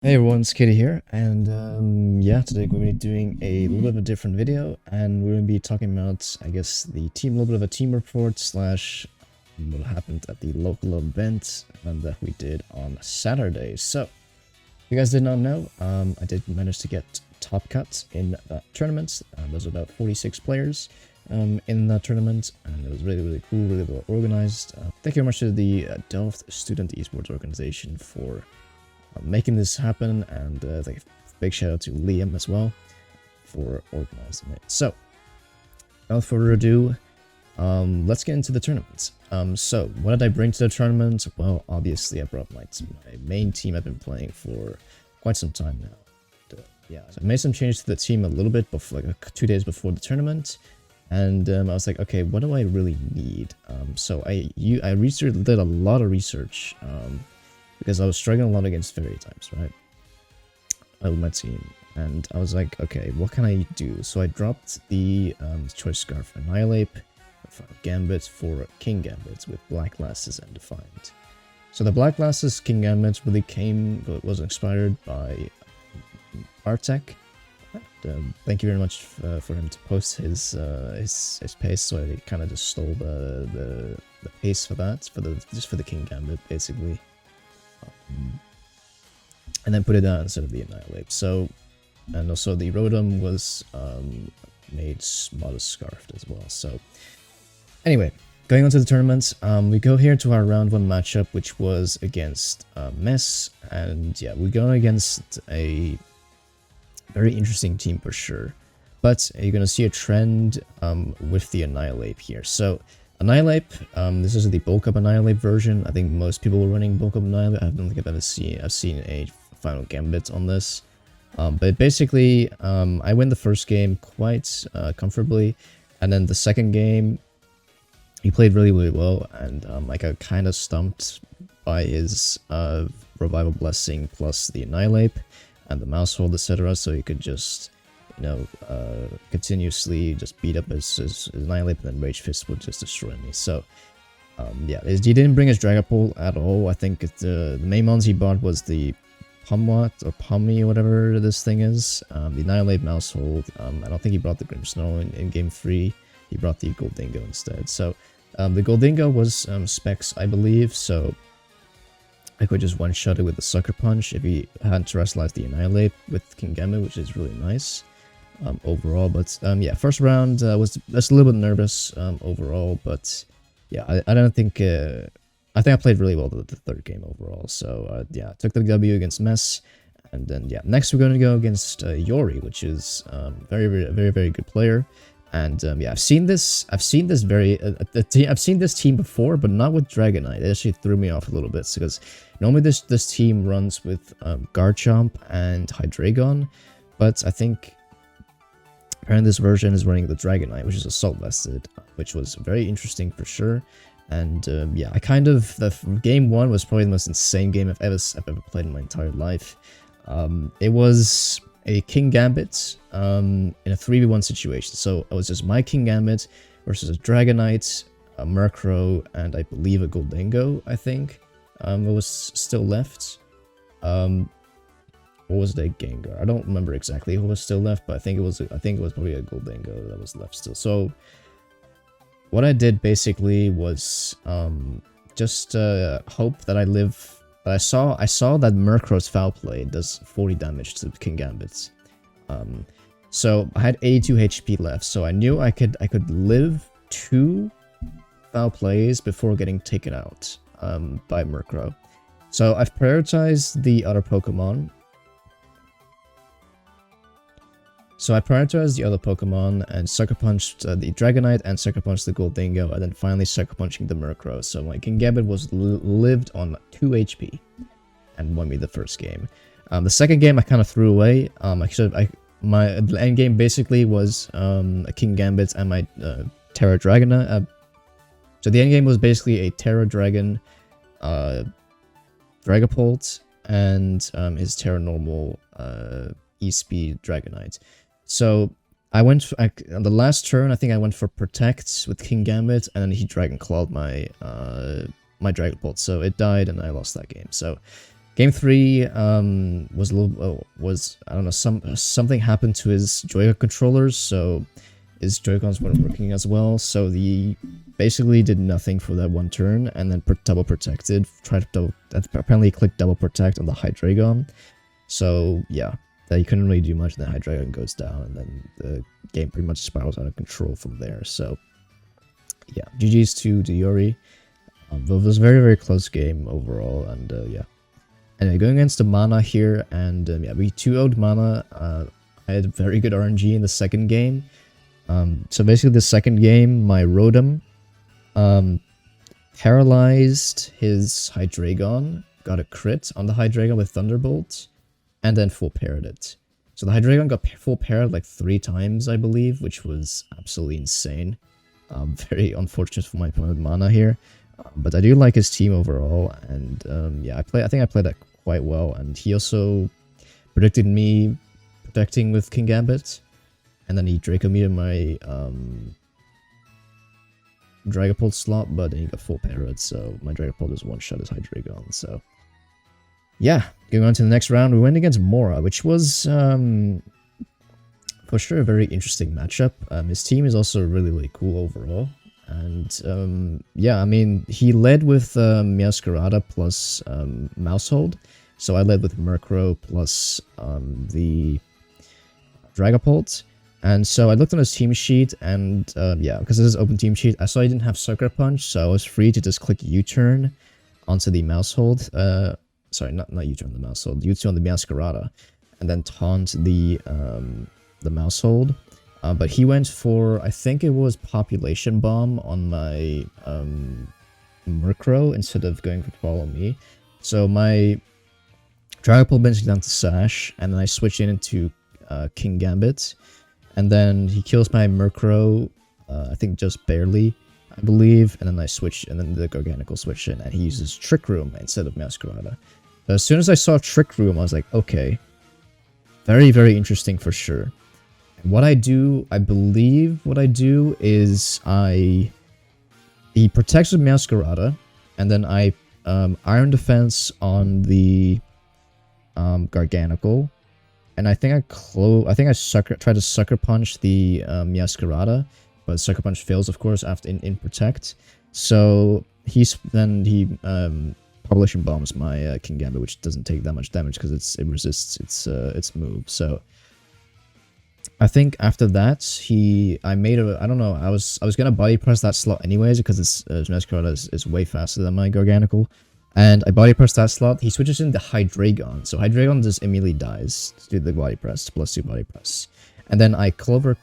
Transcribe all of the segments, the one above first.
Hey everyone, it's Kitty here, and yeah, today we're going to be doing a little bit of a different video, and we're going to be talking about, I guess, a little bit of a team report slash what happened at the local event that we did on Saturday. So, if you guys did not know, I did manage to get top cut in that tournament. There's about 46 players in that tournament, and it was really cool, really well organized. Thank you very much to the Delft Student Esports organization for making this happen, and like a big shout out to Liam as well for organizing it. So, without further ado, let's get into the tournament. So what did I bring to the tournament? Well, obviously I brought my main team I've been playing for quite some time now. Yeah, so I made some changes to the team a little bit before, like 2 days before the tournament, and I was like, okay, what do I really need? So I did a lot of research. Because I was struggling a lot against fairy types, right? With my team. And I was like, okay, what can I do? So I dropped the Choice Scarf Annihilate, Gambit for King Gambit with Black Glasses and Defiant. So the Black Glasses King Gambit really was inspired by Artek. Thank you very much for him to post his pace, so I kind of just stole the pace for that, just for the King Gambit, basically. And then put it down instead of the Annihilate. So, and also the Rotom was made modest scarfed as well. So, anyway, going on to the tournament, we go here to our round 1 matchup, which was against Mess, and yeah, we're going against a very interesting team for sure. But you're going to see a trend with the Annihilate here. So, Annihilate, this is the bulk up Annihilate version. I think most people were running bulk up Annihilate. I don't think I've seen a final Gambit on this. But basically, I win the first game quite comfortably, and then the second game, he played really well, and I got kind of stumped by his Revival Blessing plus the Annihilate and the Mouse Hold, etc. So he could just, you know, continuously just beat up his Annihilate, and then Rage Fist would just destroy me. So, yeah, he didn't bring his Dragapult at all. I think the main mons he bought was the Pumwat or Pummy or whatever this thing is. The Annihilate, Mouse Hold. I don't think he brought the Grimmsnarl in game 3. He brought the Goldingo instead. So, the Goldingo was specs, I believe, so I could just one-shot it with the Sucker Punch if he hadn't terrestrialized the Annihilate with King Gambit, which is really nice. Overall, but yeah, first round was just a little bit nervous overall, but yeah, I don't think I think I played really well the third game overall. So yeah, took the W against Mess, and then yeah, next we're going to go against Yori, which is very good player, and yeah, I've seen this team before, but not with Dragonite. It actually threw me off a little bit because normally this team runs with Garchomp and Hydreigon, but I think apparently this version is running the Dragonite, which is Assault Vested, which was very interesting for sure. And yeah, the game 1 was probably the most insane game I've ever played in my entire life. It was a King Gambit in a 3v1 situation. So it was just my King Gambit versus a Dragonite, a Murkrow, and I believe a Goldingo, I think. It was still left. Or was it a Gengar? I don't remember exactly who was still left, but I think it was probably a Goldingo that was left still. So what I did basically was just hope that I live. But I saw that Murkrow's Foul Play does 40 damage to King Gambit. So I had 82 HP left, so I knew I could live 2 Foul Plays before getting taken out by Murkrow. So I've prioritized the other Pokemon. So I prioritized the other Pokemon and Sucker Punched the Dragonite and Sucker Punched the Goldingo, and then finally Sucker Punching the Murkrow. So my King Gambit was lived on 2 HP and won me the first game. The second game I kind of threw away. My end game basically was a King Gambit and my Terra Dragona. So the end game was basically a Terra Dragon, Dragapult, and his Terra Normal E-Speed Dragonite. So I went on the last turn. I think I went for Protect with King Gambit, and then he Dragon Clawed my my Dragapult, so it died and I lost that game. So Game 3 was a little was I don't know, something happened to his Joy-Con controllers, so his Joy-Cons weren't working as well. So the basically did nothing for that one turn, and then double protected. Tried to apparently clicked double protect on the Hydreigon. So yeah, that you couldn't really do much. And then Hydreigon goes down, and then the game pretty much spirals out of control from there. So yeah, GG's to Yori. But it was a very close game overall, and yeah. Anyway, going against the Mana here, and yeah, we 2-0'd Mana. I had very good RNG in the second game. So basically, the second game, my Rotom paralyzed his Hydreigon, got a crit on the Hydreigon with Thunderbolt, and then full parried it. So the Hydreigon got full parried like 3 times, I believe, which was absolutely insane. Very unfortunate for my opponent Mana here. But I do like his team overall, and yeah, I think I played that quite well, and he also predicted me protecting with King Gambit, and then he Draco metered my Dragapult slot, but then he got full parried, so my Dragapult just one-shot his Hydreigon, so yeah, going on to the next round, we went against Mora, which was for sure a very interesting matchup. His team is also really cool overall. And yeah, I mean, he led with Meowscarada plus Mousehold, so I led with Murkrow plus the Dragapult. And so I looked on his team sheet, and yeah, because this is open team sheet, I saw he didn't have Sucker Punch, so I was free to just click U-turn onto the Mousehold. Sorry, not U-turn on the Mousehold, U-turn on the Meowscarada, and then taunt the Mousehold. But he went for, I think it was Population Bomb on my Murkrow instead of going for Follow Me. So my Dragapult basically down to Sash, and then I switch into King Gambit. And then he kills my Murkrow, I think just barely, I believe. And then I switch, and then the Garganacl switch in, and he uses Trick Room instead of Meowscarada. So as soon as I saw Trick Room, I was like, okay, very interesting for sure. What I do, I believe what I do is he protects with Meowscarada, and then I Iron Defense on the Garganacl, and I think I try to Sucker Punch the Meowscarada, but Sucker Punch fails, of course, after in Protect. So he Population Bombs my King Gambit, which doesn't take that much damage because it resists its move. So I think after that, I don't know, I was gonna body press that slot anyways, because its Meowscarada is way faster than my Garganacl, and I body press that slot. He switches into Hydreigon, so Hydreigon just immediately dies to do the body press, +2 body press, and then I Koto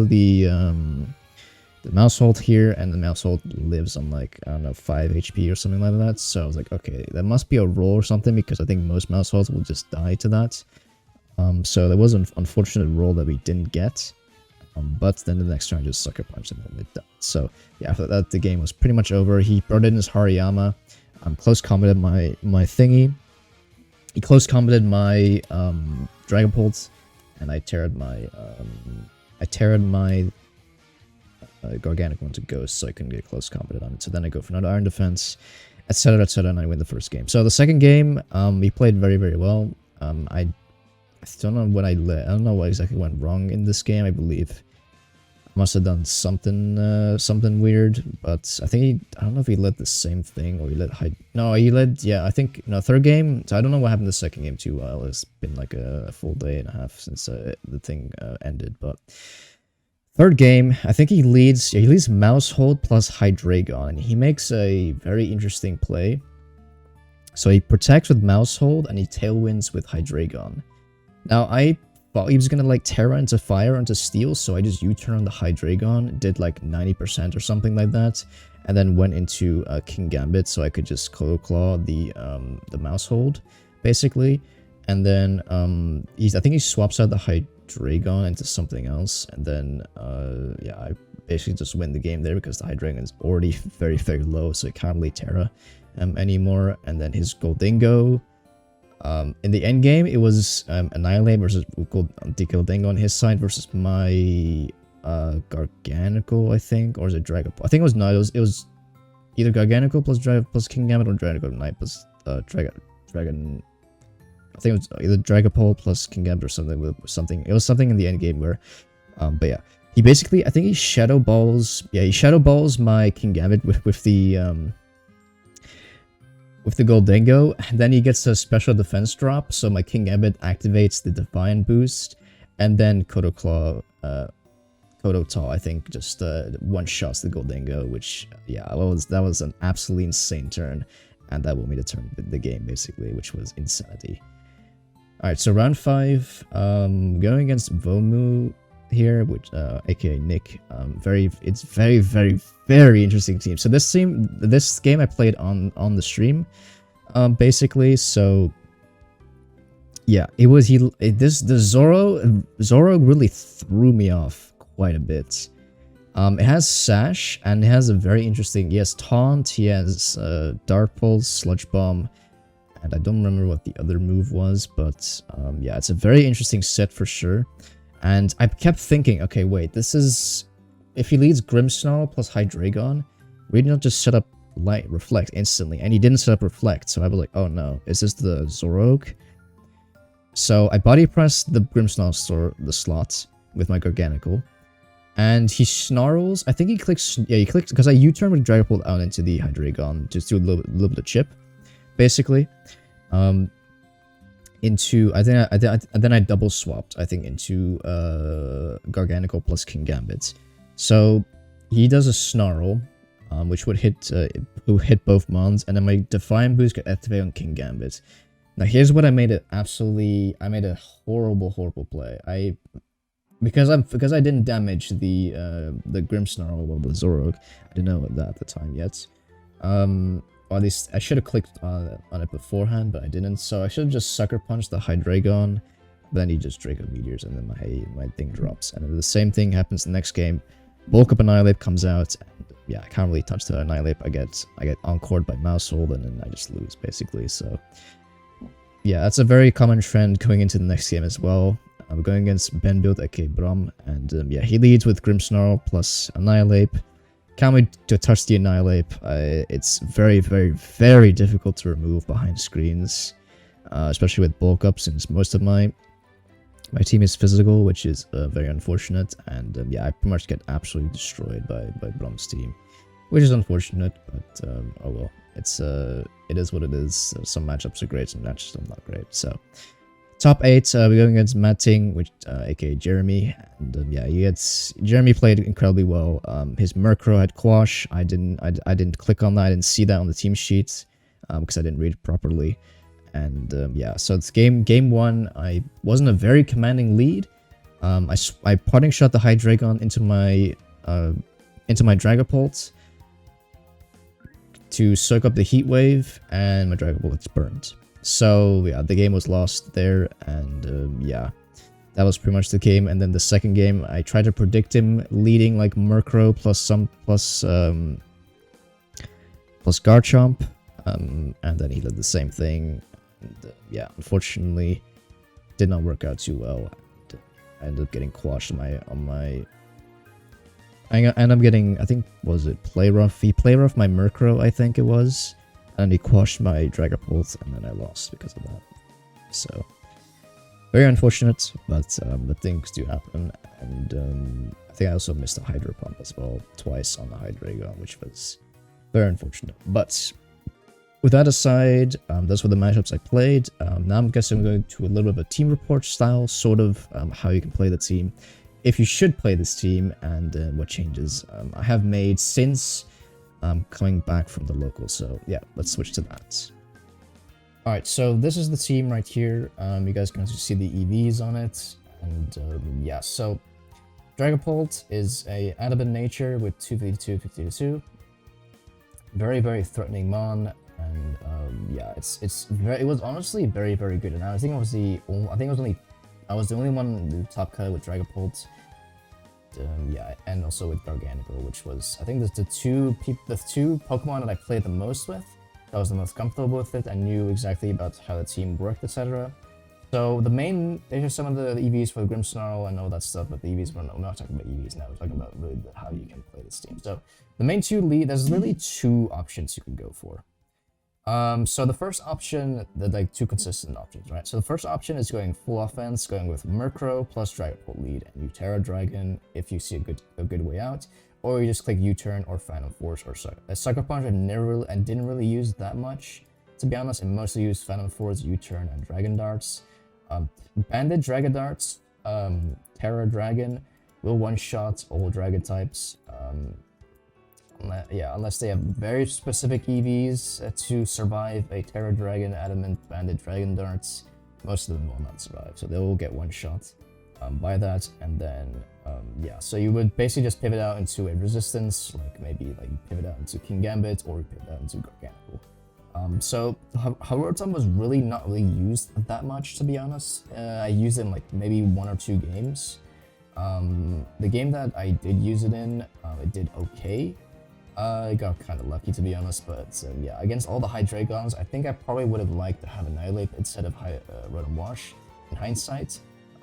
the Mousehold here, and the Mousehold lives on like, I don't know, 5 HP or something like that. So I was like, okay, that must be a roll or something, because I think most Mouseholds will just die to that. So there was an unfortunate roll that we didn't get, but then the next turn I just Sucker Punched him and it died. So yeah, after that the game was pretty much over. He brought in his Hariyama, close combated my thingy. He close combated my Dragapult, and I teared my Garganacl into Ghost, so I couldn't get close combated on it. So then I go for another Iron Defense, etc, and I win the first game. So the second game, we played very well. I don't know what I don't know what exactly went wrong in this game. I believe I must have done something weird, but I think I don't know if he led the same thing or he led yeah, I think third game. So I don't know what happened the second game too. Well, it's been like a full day and a half since the thing ended, but third game, I think he leads Mousehold plus Hydreigon, and he makes a very interesting play. So he protects with Mousehold and he tailwinds with Hydreigon. Now, I thought he was gonna like Terra into Fire into Steel, so I just U-turn on the Hydreigon, did like 90% or something like that, and then went into King Gambit, so I could just Claw the Mousehold, basically. And then I think he swaps out the Hydreigon into something else, and then yeah, I basically just win the game there because the Hydreigon is already very low, so it can't really Terra anymore. And then his Goldingo. In the end game, it was Annihilate versus Goldingo on his side versus my Garganacl, I think, or is it Dragapult? I think it was either Garganacl plus King Gambit or Dragapult Knight plus Dragon. I think it was either Dragapult plus King Gambit or something with something. It was something in the end game where, but yeah, he basically, I think he Shadow Balls. Yeah, he Shadow Balls my King Gambit with the Goldango, and then he gets a special defense drop, so my King Gambit activates the Defiant boost, and then Kodo Claw, Kodo Taw, I think, just one-shots the Goldango, which, yeah, that was an absolutely insane turn, and that won me to turn the game, basically, which was insanity. Alright, so round 5, going against Vomu here, which, aka Nick, it's very, very, very interesting team. So this game I played on the stream, basically, so yeah, the Zoro really threw me off quite a bit. It has Sash, and it has a very interesting, he has Taunt, he has Dark Pulse, Sludge Bomb, and I don't remember what the other move was, but yeah, it's a very interesting set for sure. And I kept thinking, okay, wait, this is... If he leads Grimmsnarl plus Hydreigon, we'd not just set up Light Reflect instantly, and he didn't set up Reflect, so I was like, oh no, is this the Zoroark? So I body pressed the Grimmsnarl the slot with my Garganical, and he snarls. I think he clicks, yeah, he clicks, because I U-turn with Dragapult out into the Hydreigon, just do a little bit of chip, basically. Into then I double swapped, I think, into Garganical plus King Gambit. So he does a Snarl, which would hit both mons, and then my Defiant boost got activated on King Gambit. Now here's what I made it a horrible play. Because I didn't damage the Grimmsnarl or the Zoroark. I didn't know that at the time yet. Or at least I should have clicked on it beforehand, but I didn't. So I should have just Sucker Punched the Hydreigon, but then he just Draco Meteors, and then my thing drops. And then the same thing happens the next game. Bulk Up Annihilate comes out, and yeah, I can't really touch the Annihilate. I get encored by Mousehold, and then I just lose, basically. So yeah, that's a very common trend going into the next game as well. I'm going against Ben Build, aka Brom, and yeah, he leads with Grimmsnarl plus Annihilate. Can't wait to touch the Annihilate. It's very, very, very difficult to remove behind screens, especially with bulk up, since most of my team is physical, which is very unfortunate. And yeah, I pretty much get absolutely destroyed by Brom's team, which is unfortunate. But oh well, it is what it is. Some matchups are great, some matchups are not great. So top 8, we're going against Matting, which aka Jeremy, and yeah, Jeremy played incredibly well. His Murkrow had Quash. I didn't click on that. I didn't see that on the team sheets because I didn't read it properly. And yeah, so it's game 1. I wasn't a very commanding lead. I parting shot the Hydreigon into my Dragapult to soak up the Heat Wave, and my Dragapult gets burned. So yeah, the game was lost there, and yeah, that was pretty much the game. And then the second game, I tried to predict him leading like Murkrow plus Garchomp, and then he did the same thing. And, yeah, unfortunately, did not work out too well. I ended up getting quashed on my. I ended up getting, I think, was it Play Rough? He Play Rough my Murkrow, I think it was. And he quashed my Dragapult, and then I lost because of that. So, very unfortunate, but the things do happen. And I think I also missed a Hydro Pump as well, twice on the Hydreigon, which was very unfortunate. But with that aside, those were the matchups I played. Now I'm guessing I'm going to a little bit of a team report style, sort of how you can play the team, if you should play this team, and what changes I have made since coming back from the local. So yeah, let's switch to that. Alright, so this is the team right here. You guys can also see the EVs on it. And yeah, so Dragapult is a Adamant nature with 252, 52. Very, very threatening mon. And yeah, it was honestly very, very good. And I think I was the only one in the top cut with Dragapult. Yeah, and also with Garganical, which was, I think, the two Pokemon that I played the most with. That was the most comfortable with it. I knew exactly about how the team worked, etc. So these are some of the EVs for the Grimmsnarl and all that stuff, but the EVs, we're not talking about EVs now, we're talking about really how you can play this team. So the main there's really two options you can go for. So the first option, the like two consistent options, right? So the first option is going full offense, going with Murkrow plus Dragapult lead and Utera Dragon if you see a good way out, or you just click U-turn or Phantom Force or Sucker Punch. I didn't really use that much, to be honest. I mostly used Phantom Force, U-turn, and Dragon Darts. Banded Dragon Darts, Terra Dragon will one-shot all Dragon types. Unless they have very specific EVs to survive a Terra Dragon, Adamant, Banded Dragon Darts, most of them will not survive, so they will get one shot by that. And then so you would basically just pivot out into a resistance, like maybe like pivot out into King Gambit or pivot out into Garganacl. So Rotom was not really used that much, to be honest. I used it in like maybe 1 or 2 games. The game that I did use it in, it did okay. I got kind of lucky, to be honest, but yeah, against all the high Dragons, I think I probably would have liked to have Annihilate instead of Rotom Wash in hindsight,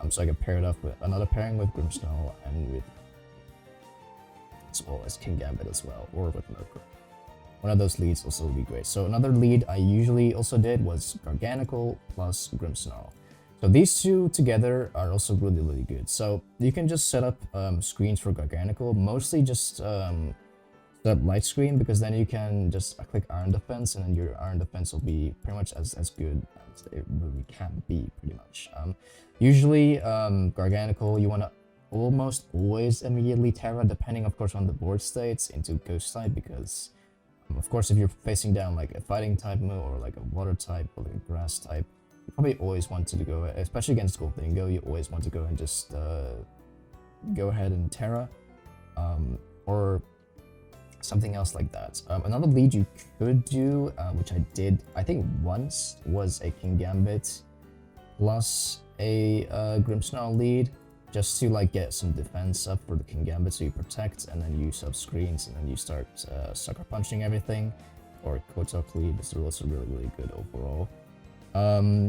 so I could pair it up with another pairing with Grimmsnarl and with, as well as King Gambit as well, or with Murkrow. One of those leads also would be great. So another lead I usually also did was Garganacl plus Grimmsnarl. So these two together are also really good. So you can just set up screens for Garganacl, mostly just that light screen, because then you can just click Iron Defense, and then your Iron Defense will be pretty much as good as it really can be, pretty much. Usually, Garganacl, you want to almost always immediately Terra, depending of course on the board states, into Ghost type, because of course if you're facing down like a fighting type move or like a water type or like a grass type, you probably always want to go, especially against Goldingo, you always want to go and just go ahead and Terra, or something else like that. Another lead you could do, which I did, I think once, was a King Gambit plus a Grimmsnarl lead, just to like get some defense up for the King Gambit, so you protect and then you sub screens and then you start sucker punching everything. Or Kotok lead is also really good overall.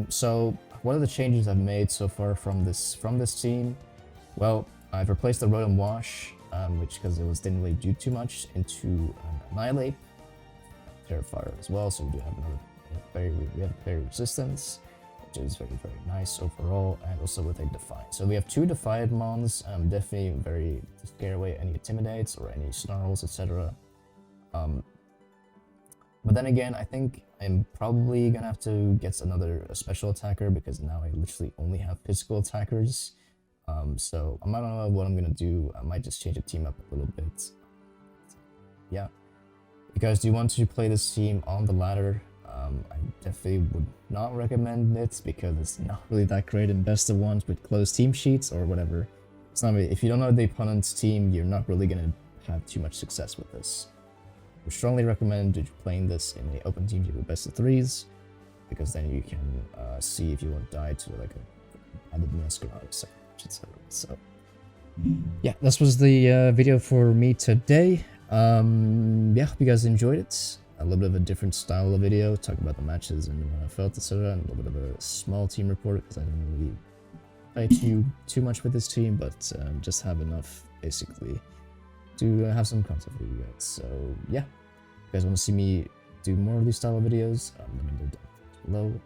So what are the changes I've made so far from this team? Well, I've replaced the Rotom Wash, which because didn't really do too much, into Annihilate, Terrifier as well. So we do have we have Fairy Resistance, which is very nice overall, and also with a Defiant. So we have 2 Defiant mons, definitely very to scare away any Intimidates or any Snarls, etc. But then again, I think I'm probably gonna have to get another special attacker, because now I literally only have physical attackers. So I don't know what I'm gonna do. I might just change the team up a little bit. Yeah. If you guys do want to play this team on the ladder, I definitely would not recommend it, because it's not really that great in best of ones with closed team sheets or whatever. It's not really, if you don't know the opponent's team, you're not really gonna have too much success with this. I would strongly recommend playing this in the open teams with best of 3s, because then you can see if you won't die to like a added masquerade, etc. So yeah, this was the video for me today. Yeah, hope you guys enjoyed it. A little bit of a different style of video, talk about the matches and what I felt, etc. And a little bit of a small team report, because I didn't really play too much with this team, but just have enough basically to have some content for you guys. So yeah, if you guys want to see me do more of these style of videos, let me know down below.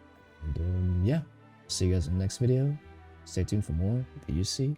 And yeah, see you guys in the next video. Stay tuned for more. The UC.